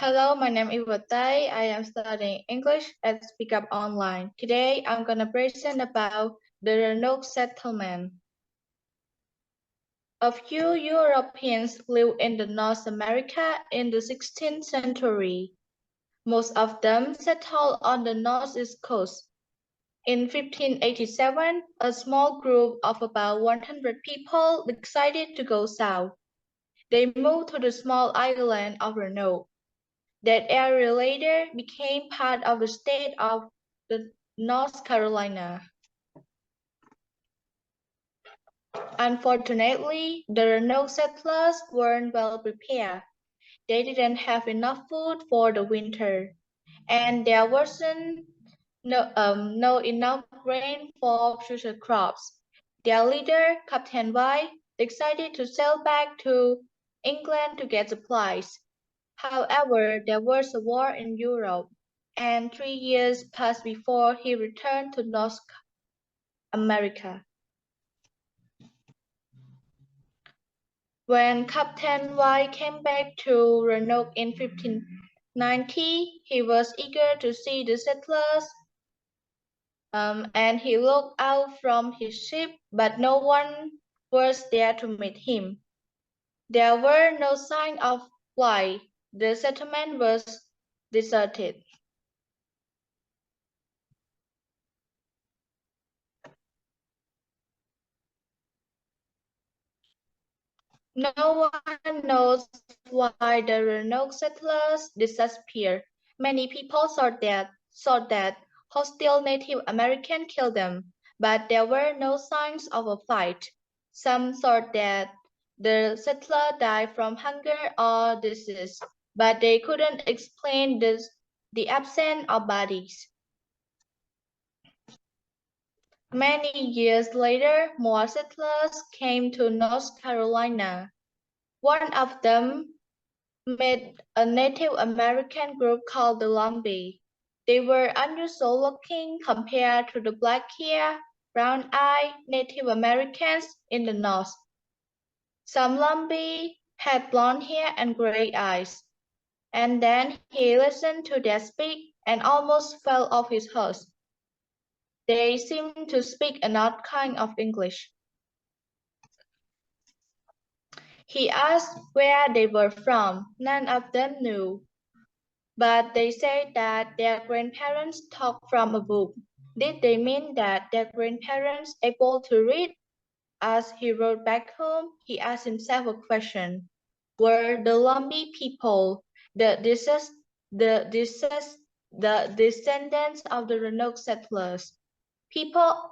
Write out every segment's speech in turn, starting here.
Hello, my name is Vottey. I am studying English at Speak Up Online. Today, I'm going to present about the Roanoke settlement. A few Europeans lived in the North America in the 16th century. Most of them settled on the northeast coast. In 1587, a small group of about 100 people decided to go south. They moved to the small island of Roanoke. That area later became part of the state of North Carolina. Unfortunately, the Roanoke settlers weren't well prepared. They didn't have enough food for the winter, and there wasn't no enough grain for future crops. Their leader, Captain White, decided to sail back to England to get supplies. However, there was a war in Europe, and 3 years passed before he returned to North America. When Captain White came back to Roanoke in 1590, he was eager to see the settlers, and he looked out from his ship, but no one was there to meet him. There were no signs of life. The settlement was deserted. No one knows why the Roanoke settlers disappeared. Many people thought that hostile Native Americans killed them, but there were no signs of a fight. Some thought that the settler died from hunger or disease, but they couldn't explain the absence of bodies. Many years later, more settlers came to North Carolina. One of them met a Native American group called the Lumbee. They were unusual looking compared to the black-haired, brown-eyed Native Americans in the North. Some Lumbee had blonde hair and gray eyes. And then he listened to their speak and almost fell off his horse. They seemed to speak an odd kind of English. He asked where they were from. None of them knew, but they said that their grandparents talked from a book. Did they mean that their grandparents able to read? As he rode back home, he asked himself a question. Were the Lumbee people the descendants of the Roanoke settlers? People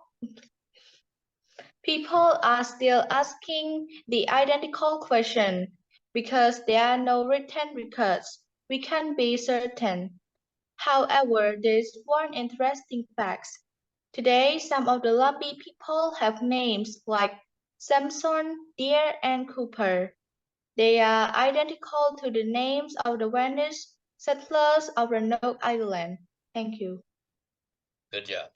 are still asking the identical question because there are no written records. We can't be certain. However, there's one interesting fact. Today, some of the Lumbee people have names like Samson, Deer, and Cooper. They are identical to the names of the vanished settlers of Roanoke Island. Thank you. Good job.